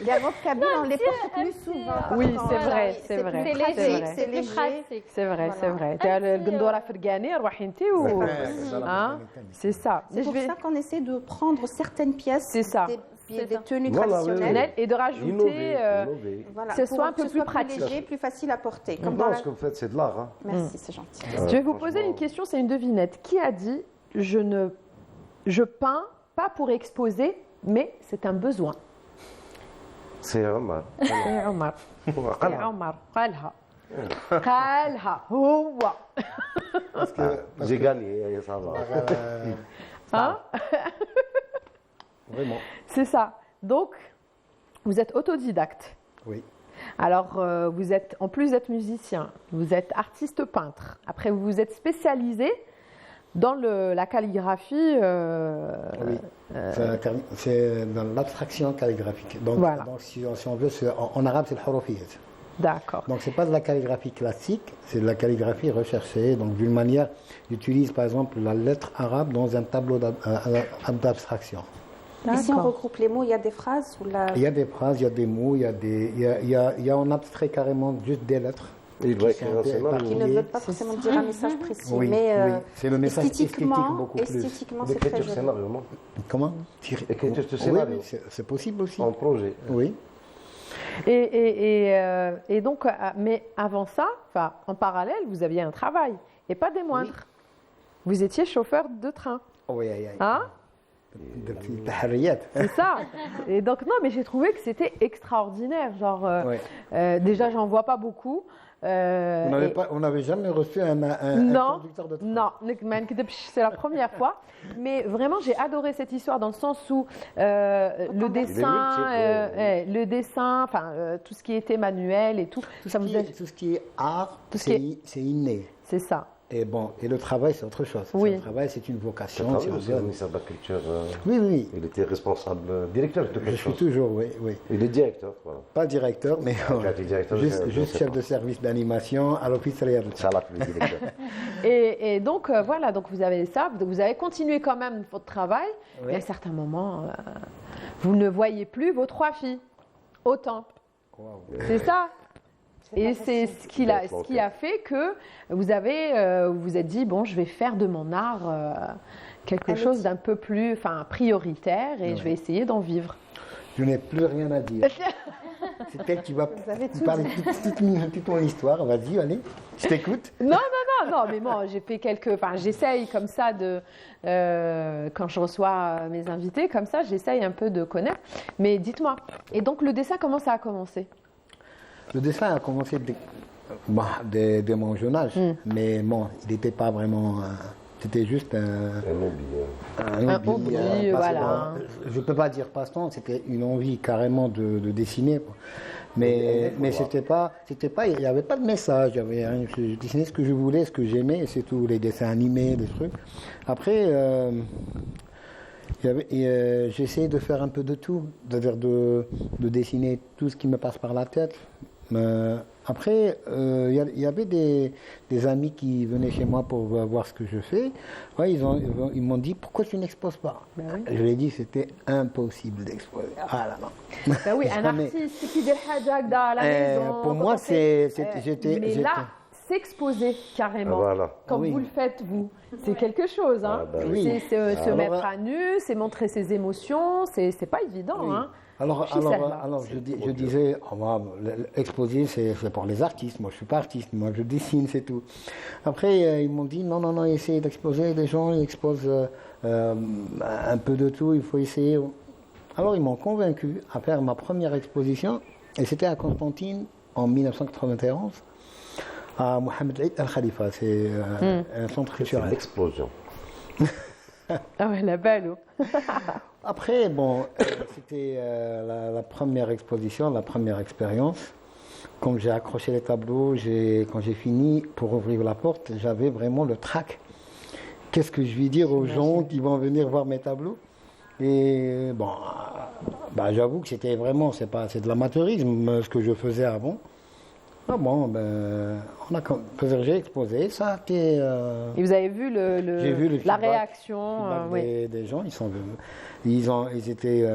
Les robes kabyles, on les porte plus souvent. Oui, c'est vrai. C'est plus pratique. C'est vrai. Tu as le Gondora Fergani, Rouhinti ou... C'est ça. C'est pour ça qu'on essaie de prendre certaines pièces des tenues traditionnelles et de rajouter que ce soit un peu plus pratique. Léger, plus facile à porter. Ce que vous faites, c'est de l'art. Merci, c'est gentil. Je vais vous poser une question, c'est une devinette. Qui a dit je peins pas pour exposer, mais c'est un besoin? C'est Omar. قالها هو. J'ai gagné, ça va. Vraiment. C'est ça. Donc, vous êtes autodidacte. Oui. Alors, en plus d'être musicien, vous êtes artiste peintre. Après, vous vous êtes spécialisé dans la calligraphie. Oui. C'est dans l'abstraction calligraphique. Donc, si on veut, en arabe, c'est le hurufiyat. D'accord. Donc, ce n'est pas de la calligraphie classique, c'est de la calligraphie recherchée. Donc, d'une manière, j'utilise par exemple la lettre arabe dans un tableau d'abstraction. Et si on regroupe les mots, il y a des phrases ou Il y a des phrases, il y a des mots, il y a en abstrait carrément juste des lettres. Il doit écrire qui ne veulent pas forcément dire un message précis, mais c'est le message esthétique beaucoup plus. Esthétiquement, c'est très joli. Comment? Écriture de scénario. Oui, c'est possible aussi. En projet. Oui. Et donc, mais avant ça, en parallèle, vous aviez un travail, et pas des moindres. Vous étiez chauffeur de train. Oui. Hein? Depuis Tahririyat. C'est ça. Et donc, non, mais j'ai trouvé que c'était extraordinaire. Genre, déjà, j'en vois pas beaucoup. On n'avait jamais reçu un conducteur de train. Non, c'est la première fois. Mais vraiment, j'ai adoré cette histoire dans le sens où le dessin, enfin, tout ce qui était manuel et tout. Tout ce qui est art, c'est inné. C'est ça. Et le travail, c'est autre chose. Le travail, c'est une vocation. Le ministère de la Culture. Oui. Il était responsable, directeur de quelque chose. Je suis toujours, oui. Il est directeur, voilà. Pas directeur, mais juste chef de service d'animation à l'office Riyad. Ça l'a plus directeur. Et donc, voilà, donc vous avez ça. Vous avez continué quand même votre travail. Et à un certain moment, vous ne voyez plus vos 3 filles autant. Wow. C'est ça. Et c'est ce qui a fait que vous êtes dit, bon, je vais faire de mon art quelque chose d'un peu plus prioritaire et je vais essayer d'en vivre. Je n'ai plus rien à dire. C'est elle qui va parler toute mon histoire. Vas-y, allez, je t'écoute. Non, mais moi, j'ai fait j'essaye comme ça quand je reçois mes invités, comme ça, j'essaye un peu de connaître. Mais dites-moi, et donc le dessin, comment ça a commencé? Le dessin a commencé dès mon jeune âge, mais bon, il n'était pas vraiment... C'était juste un hobby, voilà. Je ne peux pas dire passe-temps, c'était une envie carrément de dessiner. Mais c'était pas, il n'y avait pas de message. Je dessinais ce que je voulais, ce que j'aimais, et c'est tout, les dessins animés, des trucs. Après, j'ai essayé de faire un peu de tout, c'est-à-dire de dessiner tout ce qui me passe par la tête. Après, il y avait des amis qui venaient chez moi pour voir ce que je fais. Ouais, ils m'ont dit, pourquoi tu n'exposes pas? Je lui ai dit, c'était impossible d'exposer. Ah là là. Ben oui, un artiste qui fait des à la maison. Pour moi, j'étais... Mais là, s'exposer carrément, comme vous le faites, vous, c'est quelque chose. Hein. C'est se mettre à nu, c'est montrer ses émotions, c'est pas évident. Hein. Alors je disais, exposer, c'est pour les artistes. Moi, je ne suis pas artiste. Moi, je dessine, c'est tout. Après, ils m'ont dit, non, essayez d'exposer. Les gens, ils exposent un peu de tout. Il faut essayer. Alors, ils m'ont convaincu à faire ma première exposition. Et c'était à Constantine, en 1991, à Mohamed Eid Al Khalifa. C'est un centre culturel. C'est l'explosion. Ah ouais, la balle. Après, c'était la première exposition, la première expérience. Quand j'ai accroché les tableaux, quand j'ai fini, pour ouvrir la porte, j'avais vraiment le trac. Qu'est-ce que je vais dire aux gens qui vont venir voir mes tableaux? Et j'avoue que c'était vraiment, c'est de l'amateurisme ce que je faisais avant. J'ai exposé, ça a été... Et vous avez vu la réaction des gens, ils sont venus. Ils étaient...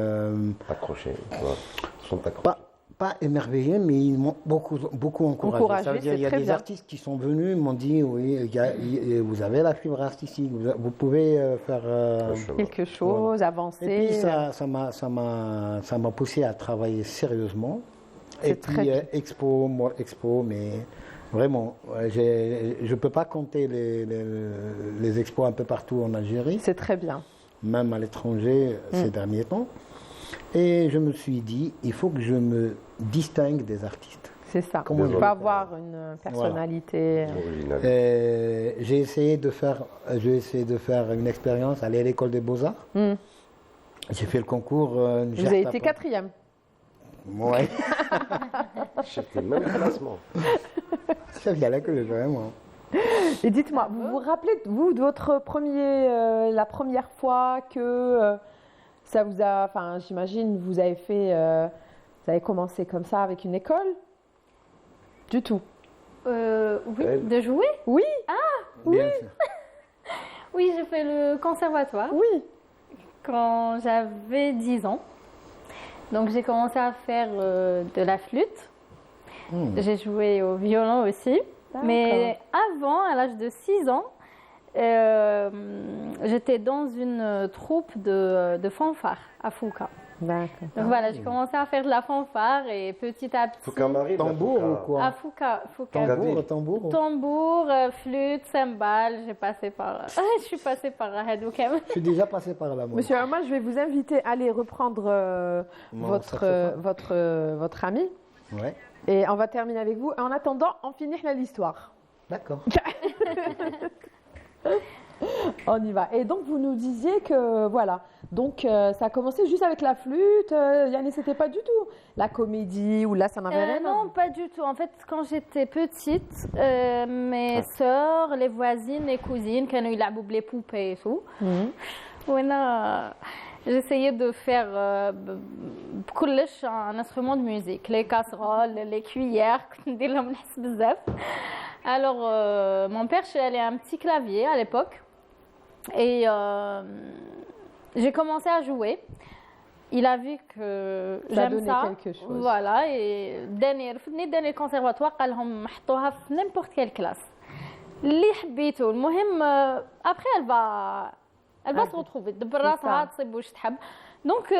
accrochés. Ils sont accrochés. Pas émerveillés, mais ils m'ont beaucoup encouragé. Ça veut dire, il y a des artistes qui sont venus, m'ont dit, oui, vous avez la fibre artistique, vous pouvez faire... quelque chose, avancer. Et puis ça m'a poussé à travailler sérieusement. Et puis expo, mais vraiment, je ne peux pas compter les expos un peu partout en Algérie. C'est très bien. Même à l'étranger ces derniers temps. Et je me suis dit, il faut que je me distingue des artistes. C'est ça. Il faut avoir une personnalité. Voilà. J'ai essayé de faire une expérience, aller à l'école des Beaux-Arts. J'ai fait le concours. Vous avez été 4e. Ouais. J'étais même classement. Ça vient là que vraiment. Et dites-moi, vous vous rappelez, vous, de votre la première fois que ça vous a... Enfin, j'imagine, vous avez commencé comme ça avec une école? Du tout? Oui, de jouer? Oui. Ah, oui. Oui, j'ai fait le conservatoire. Oui. Quand j'avais 10 ans. Donc j'ai commencé à faire de la flûte. J'ai joué au violon aussi. Mais avant, à l'âge de 6 ans, j'étais dans une troupe de fanfare à Foucault. D'accord. Donc voilà, j'ai commencé à faire de la fanfare et petit à petit... Foucault-Marie, tambour ou quoi? À Foucault. Tambour, flûte, cymbale, j'ai passé par... je suis passée par Hadoukem. Je suis déjà passée par là, moi. Monsieur Omar, je vais vous inviter à aller reprendre votre ami. Ouais. Et on va terminer avec vous. En attendant, on finit l'histoire. D'accord. On y va. Et donc, vous nous disiez que, voilà, donc ça a commencé juste avec la flûte, Yannis, c'était pas du tout la comédie, ou là, ça n'avait rien. Non, pas du tout. En fait, quand j'étais petite, mes sœurs, les voisines, les cousines, quand ils jouaient les poupées et tout, j'essayais de faire un instrument de musique, les casseroles, les cuillères, alors, mon père avait un petit clavier à l'époque. Et j'ai commencé à jouer. Il a vu que j'aime ça. Quelque chose. Voilà, et dernier conservatoire, قال لهم حطوها في n'importe quelle classe. اللي حبيته. المهم après elle va se retrouver. دبر راسها تصيب واش تحب. Donc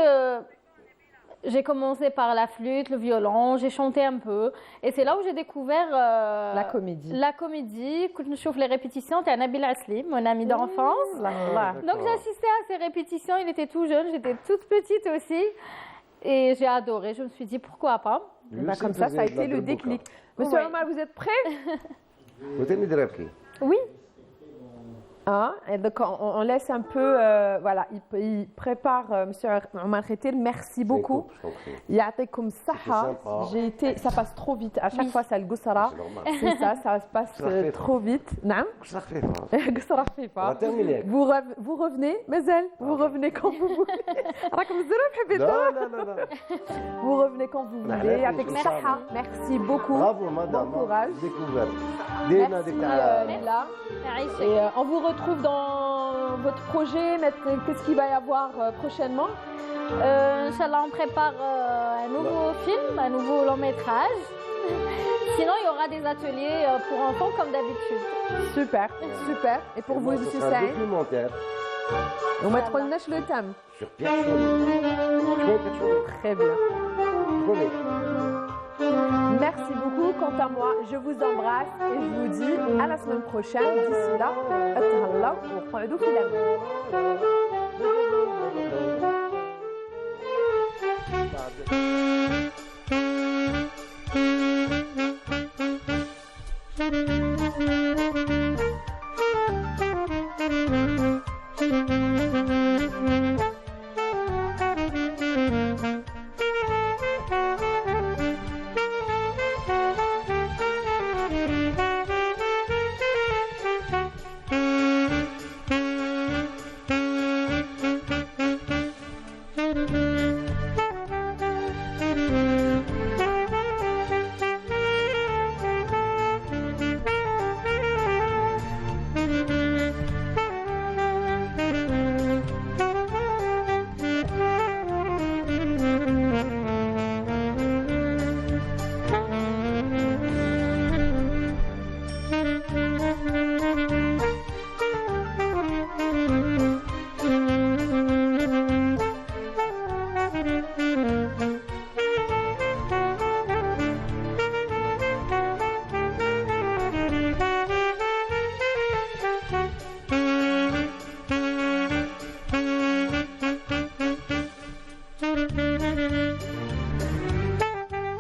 j'ai commencé par la flûte, le violon, j'ai chanté un peu. Et c'est là où j'ai découvert la comédie. La comédie, quand je chauffe les répétitions, c'était Nabil Aslim, mon ami d'enfance. Donc j'ai assisté à ces répétitions, il était tout jeune, j'étais toute petite aussi. Et j'ai adoré, je me suis dit pourquoi pas. Comme ça a été le déclic. Monsieur Omar, vous êtes prêt? Oui. Et donc on laisse un peu, voilà, il prépare Monsieur Omar Kheter. Merci beaucoup. Ya'tikoum saha. Ça passe trop vite. À chaque fois, c'est le Goussara. C'est ça se passe trop vite. Non? Goussara Fifa. On va terminer. Vous revenez, Mazel. Vous revenez quand vous voulez. Non. Vous revenez quand vous voulez. Ya'tikoum saha. Merci beaucoup. Bravo, madame. Bon courage. Découverte. Merci, Lila. Et on vous retrouve dans votre projet. Qu'est-ce qu'il va y avoir prochainement? Inch'Allah, on prépare un nouveau film, un nouveau long métrage. Sinon, il y aura des ateliers pour enfants comme d'habitude. Super. Et pour vous, monsieur Saïd? Saïd? Documentaire. On va trop le thème. Sur Pierre Choulet. Très bien. Merci beaucoup. Quant à moi, je vous embrasse et je vous dis à la semaine prochaine. D'ici là, atahalla wa qa'udu fil aman.